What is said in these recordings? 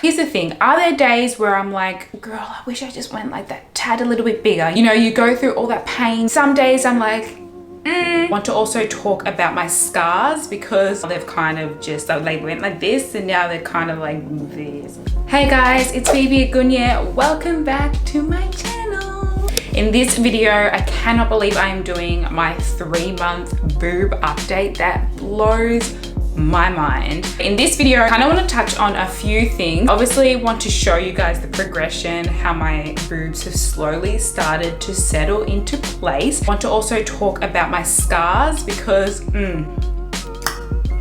Here's the thing, are there days where I'm like, girl, I wish I just went like that tad a little bit bigger? You know, you go through all that pain. Some days I'm like, Want to also talk about my scars because they've kind of just, they went like this and now they're kind of like this. Hey guys, it's Phoebe Agunya. Welcome back to my channel. In this video, I cannot believe I am doing my 3-month boob update. That blows my mind. In this video, I kind of want to touch on a few things. Obviously, want to show you guys the progression, how my boobs have slowly started to settle into place. Want to also talk about my scars because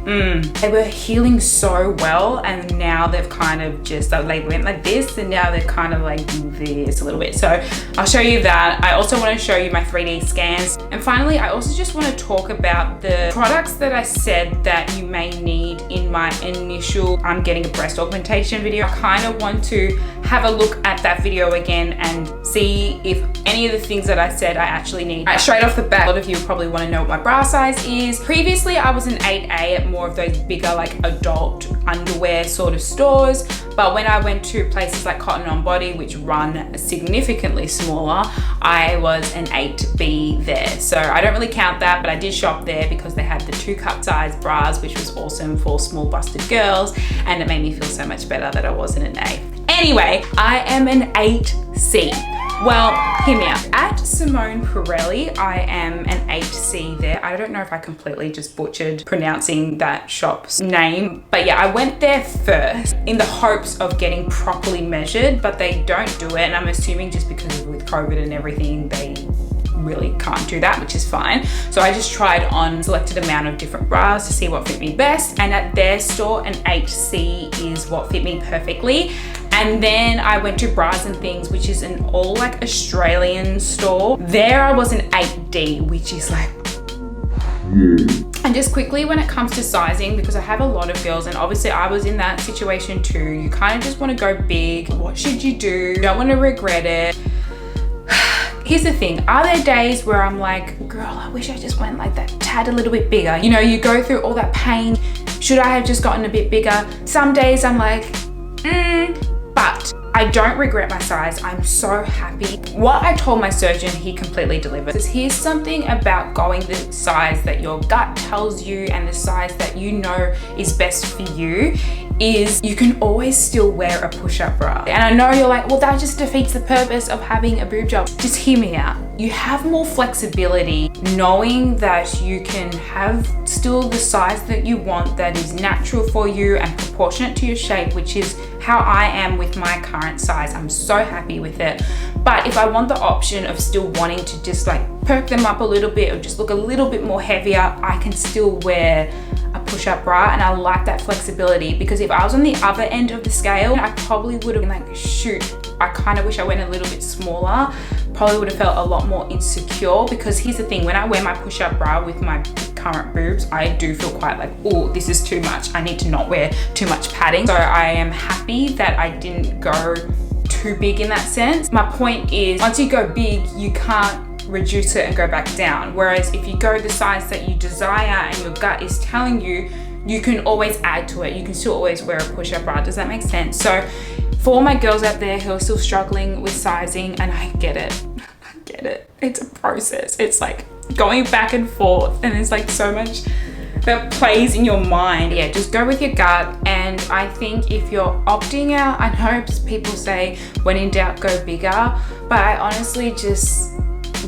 they were healing so well and now they've kind of just, they went like this and now they're kind of like this a little bit. So I'll show you that. I also want to show you my 3D scans. And finally, I also just want to talk about the products that I said that you may need in my initial I'm getting a breast augmentation video. I kind of want to have a look at that video again and see if any of the things that I said I actually need. Straight off the bat, a lot of you probably want to know what my bra size is. Previously, I was an 8A at more of those bigger like adult underwear sort of stores, but when I went to places like Cotton On Body, which run significantly smaller, I was an 8B there. So I don't really count that, but I did shop there because they had the 2-cup size bras, which was awesome for small busted girls, and it made me feel so much better that I wasn't an A. Anyway, I am an 8C. Well, hear me out. At Simone Pirelli, I am an 8C there. I don't know if I completely just butchered pronouncing that shop's name, but yeah, I went there first in the hopes of getting properly measured, but they don't do it, and I'm assuming just because with COVID and everything, they really can't do that, which is fine. So I just tried on selected amount of different bras to see what fit me best, and at their store, an 8C is what fit me perfectly. And then I went to Bras and Things, which is an all like Australian store. There I was an 8D, which is like, and just quickly when it comes to sizing, because I have a lot of girls and obviously I was in that situation too, you kind of just want to go big. What should you do? You don't want to regret it. Here's the thing, are there days where I'm like, girl, I wish I just went like that tad a little bit bigger? You know, you go through all that pain. Should I have just gotten a bit bigger? Some days I'm like, but I don't regret my size. I'm so happy. What I told my surgeon, he completely delivered. Here's something about going the size that your gut tells you and the size that you know is best for you is you can always still wear a push-up bra. And I know you're like, well, that just defeats the purpose of having a boob job. Just hear me out. You have more flexibility knowing that you can have still the size that you want that is natural for you and proportionate to your shape, which is how I am with my current size. I'm so happy with it. But if I want the option of still wanting to just like perk them up a little bit or just look a little bit more heavier, I can still wear a push-up bra, and I like that flexibility because if I was on the other end of the scale, I probably would have been like, shoot, I kind of wish I went a little bit smaller. Probably would have felt a lot more insecure because here's the thing, when I wear my push-up bra with my current boobs, I do feel quite like, oh, this is too much. I need to not wear too much padding. So I am happy that I didn't go too big in that sense. My point is, once you go big, you can't reduce it and go back down. Whereas if you go the size that you desire and your gut is telling you, you can always add to it. You can still always wear a push-up bra. Does that make sense? So for all my girls out there who are still struggling with sizing, and I get it, it's a process. It's like going back and forth and there's like so much that plays in your mind. Yeah, just go with your gut. And I think if you're opting out, I know people say when in doubt, go bigger, but I honestly just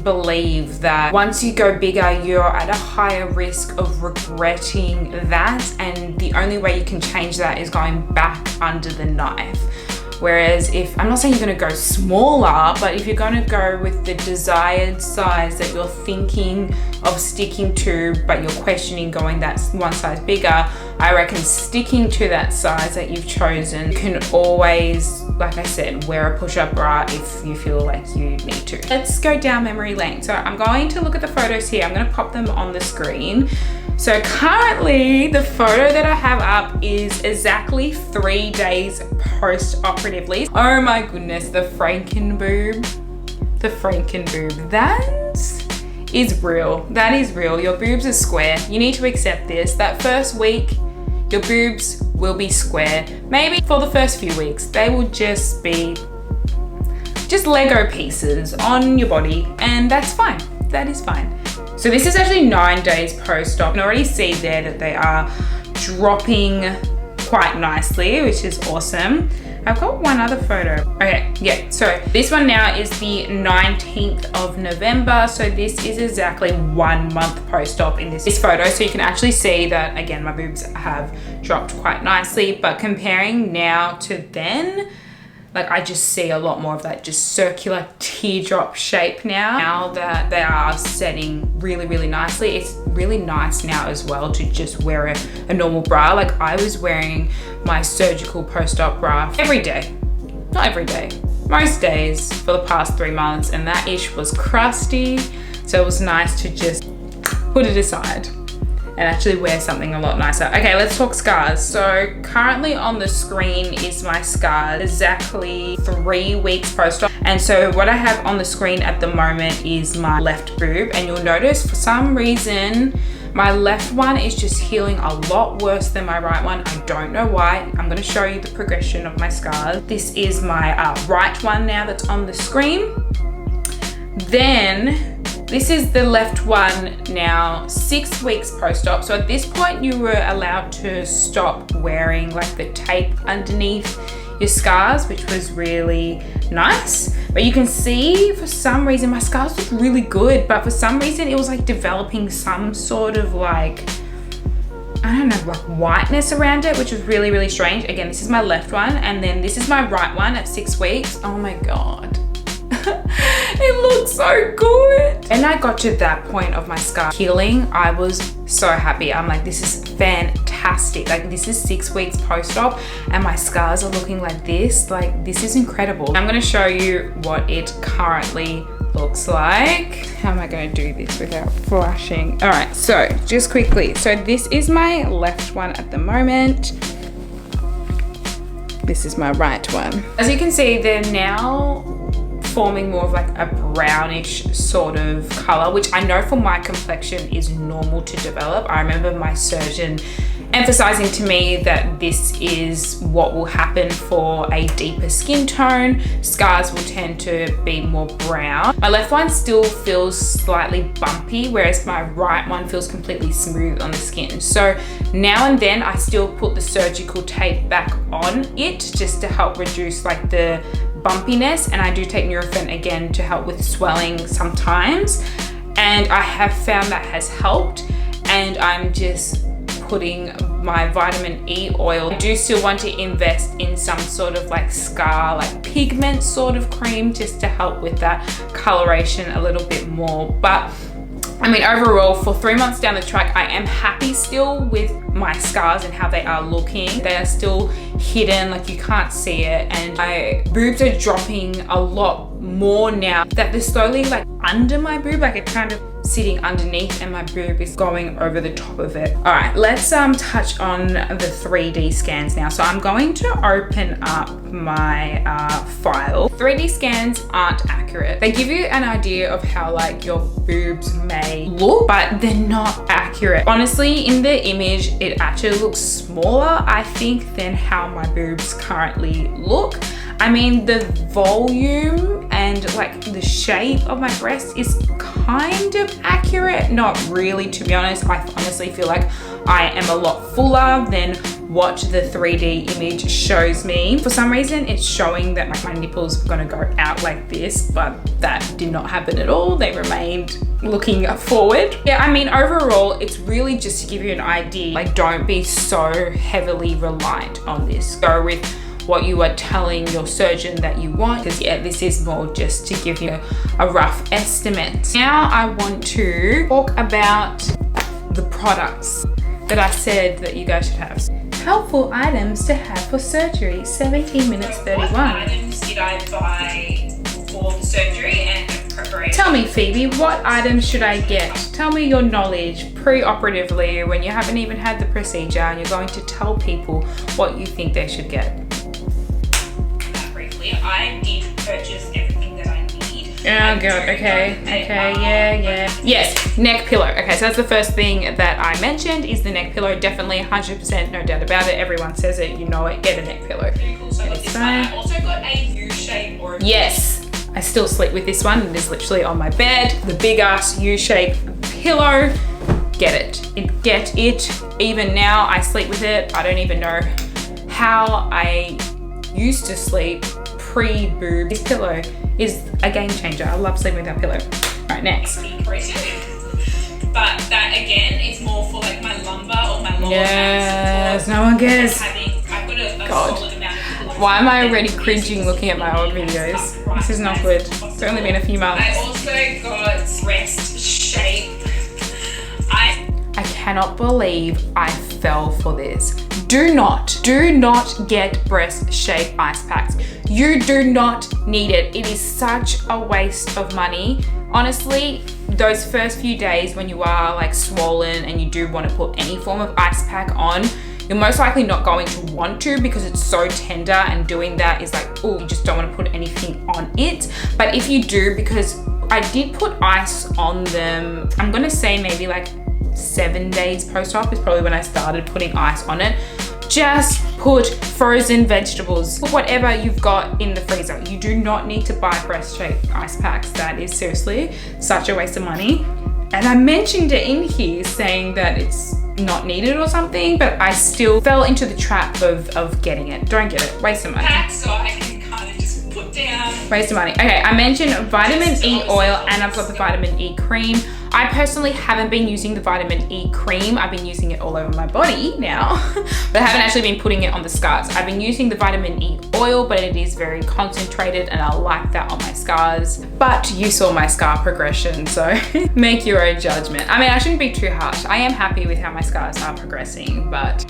believe that once you go bigger, you're at a higher risk of regretting that, and the only way you can change that is going back under the knife. Whereas if, I'm not saying you're going to go smaller, but if you're going to go with the desired size that you're thinking of sticking to, but you're questioning going that one size bigger, I reckon sticking to that size that you've chosen, you can always, like I said, wear a push-up bra if you feel like you need to. Let's go down memory lane. So I'm going to look at the photos here. I'm going to pop them on the screen. So currently the photo that I have up is exactly 3 days post-operatively. Oh my goodness, the Franken boob. The Franken boob. That is real. That is real. Your boobs are square. You need to accept this. That first week, your boobs will be square. Maybe for the first few weeks, they will just be Lego pieces on your body, and that's fine. That is fine. So this is actually 9 days post-op. You can already see there that they are dropping quite nicely, which is awesome. I've got one other photo. Okay, yeah, so this one now is the 19th of November. So this is exactly 1 month post-op in this photo. So you can actually see that, again, my boobs have dropped quite nicely, but comparing now to then, like I just see a lot more of that just circular teardrop shape now that they are setting really, really nicely. It's really nice now as well to just wear a normal bra. Like I was wearing my surgical post-op bra every day, not every day, most days for the past 3 months, and that ish was crusty. So it was nice to just put it aside and actually wear something a lot nicer. Okay, let's talk scars. So currently on the screen is my scar, exactly 3 weeks post-op. And so what I have on the screen at the moment is my left boob. And you'll notice for some reason, my left one is just healing a lot worse than my right one. I don't know why. I'm gonna show you the progression of my scars. This is my right one now that's on the screen. Then this is the left one now, 6 weeks post-op. So at this point you were allowed to stop wearing like the tape underneath your scars, which was really nice. But you can see for some reason my scars look really good, but for some reason it was like developing some sort of like, I don't know, like whiteness around it, which was really, really strange. Again, this is my left one, and then this is my right one at 6 weeks. Oh my God. It looks so good. And I got to that point of my scar healing, I was so happy. I'm like, this is fantastic. Like this is 6 weeks post-op and my scars are looking like this. Like this is incredible. I'm gonna show you what it currently looks like. How am I gonna do this without flashing? All right, so just quickly. So this is my left one at the moment. This is my right one. As you can see, they're now forming more of like a brownish sort of color, which I know for my complexion is normal to develop. I remember my surgeon emphasizing to me that this is what will happen for a deeper skin tone. Scars will tend to be more brown. My left one still feels slightly bumpy, whereas my right one feels completely smooth on the skin. So now and then I still put the surgical tape back on it just to help reduce like the bumpiness, and I do take Nurofen again to help with swelling sometimes, and I have found that has helped. And I'm just putting my vitamin E oil. I do still want to invest in some sort of like scar, like pigment sort of cream, just to help with that coloration a little bit more. But I mean, overall, for 3 months down the track, I am happy still with my scars and how they are looking. They are still hidden, like you can't see it. And my boobs are dropping a lot more now that they're slowly like under my boob, like it's kind of sitting underneath and my boob is going over the top of it. All right, let's touch on the 3D scans now. So I'm going to open up my file. 3D scans aren't accurate. They give you an idea of how like your boobs may look, but they're not accurate. Honestly, in the image, it actually looks smaller, I think, than how my boobs currently look. I mean, the volume and like the shape of my breast is kind of accurate. Not really, to be honest. I honestly feel like I am a lot fuller than what the 3D image shows me. For some reason, it's showing that like my nipples are gonna go out like this, but that did not happen at all. They remained looking forward. Yeah, I mean, overall, it's really just to give you an idea. Like, don't be so heavily reliant on this. Go with what you are telling your surgeon that you want, because yeah, this is more just to give you a rough estimate. Now I want to talk about the products that I said that you guys should have. Helpful items to have for surgery, 17 minutes 31. What items did I buy for the surgery and preparation? Tell me, Phoebe, what items should I get? Tell me your knowledge pre-operatively when you haven't even had the procedure and you're going to tell people what you think they should get. I did purchase everything that I need. Oh god, okay, yeah. Yes, neck pillow. Okay, so that's the first thing that I mentioned is the neck pillow. Definitely 100%, no doubt about it. Everyone says it, you know it, get a neck pillow. So I also got a U-shape or a yes, I still sleep with this one. It is literally on my bed. The big ass U-shape pillow. Get it. Get it. Even now, I sleep with it. I don't even know how I used to sleep pre-boob. This pillow is a game changer. I love sleeping with that pillow. All right, next. But that again is more for like my lumbar or my lower yes, no one cares. I've got a God. solid amount of pillows. Why am I already cringing looking at my old videos? This is not good. It's only been a few months. I also got breast shape. I cannot believe I fell for this. Do not get breast shape ice packs. You do not need it. It is such a waste of money. Honestly, those first few days when you are like swollen and you do want to put any form of ice pack on, you're most likely not going to want to because it's so tender, and doing that is like, oh, you just don't want to put anything on it. But if you do, because I did put ice on them, I'm gonna say maybe like 7 days post-op is probably when I started putting ice on it. Just put frozen vegetables, put whatever you've got in the freezer. You do not need to buy breast shape ice packs. That is seriously such a waste of money. And I mentioned it in here saying that it's not needed or something, but I still fell into the trap of getting it. Don't get it, waste of money. So I can kind of just put down. Waste of money. Okay, I mentioned vitamin E oil and I've got the vitamin E cream. I personally haven't been using the vitamin E cream. I've been using it all over my body now, but I haven't actually been putting it on the scars. I've been using the vitamin E oil, but it is very concentrated and I like that on my scars. But you saw my scar progression, so make your own judgment. I mean, I shouldn't be too harsh. I am happy with how my scars are progressing, but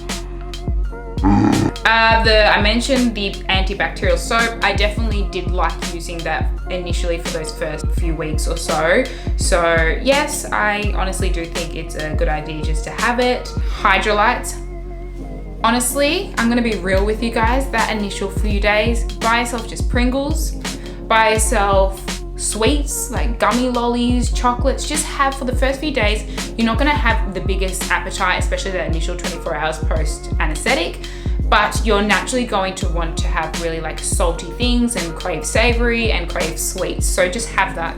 I mentioned the antibacterial soap. I definitely did like using that initially for those first few weeks or so. So yes, I honestly do think it's a good idea just to have it. Hydrolytes. Honestly, I'm gonna be real with you guys. That initial few days, buy yourself just Pringles, buy yourself sweets like gummy lollies, chocolates. Just have for the first few days. You're not gonna have the biggest appetite, especially that initial 24 hours post anesthetic, but you're naturally going to want to have really like salty things and crave savory and crave sweets. So just have that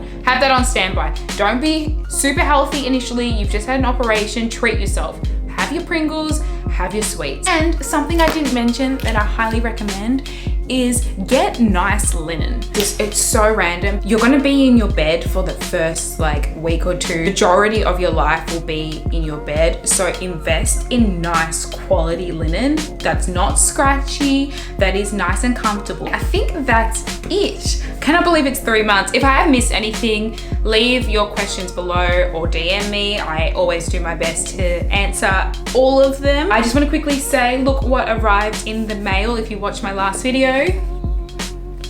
on standby. Don't be super healthy initially. You've just had an operation, treat yourself. Have your Pringles, have your sweets. And something I didn't mention that I highly recommend is get nice linen. It's so random. You're gonna be in your bed for the first like week or two. Majority of your life will be in your bed. So invest in nice quality linen that's not scratchy, that is nice and comfortable. I think that's it. Cannot believe it's 3 months. If I have missed anything, leave your questions below or DM me. I always do my best to answer all of them. I just want to quickly say, look what arrived in the mail if you watched my last video.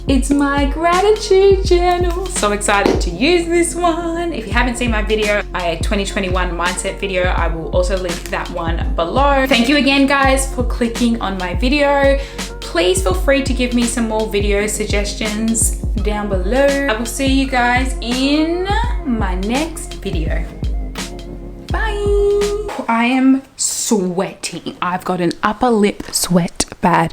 It's my gratitude journal. So excited to use this one. If you haven't seen my video, my 2021 mindset video, I will also link that one below. Thank you again, guys, for clicking on my video. Please feel free to give me some more video suggestions down below. I will see you guys in my next video. Bye. I am sweating. I've got an upper lip sweat bad.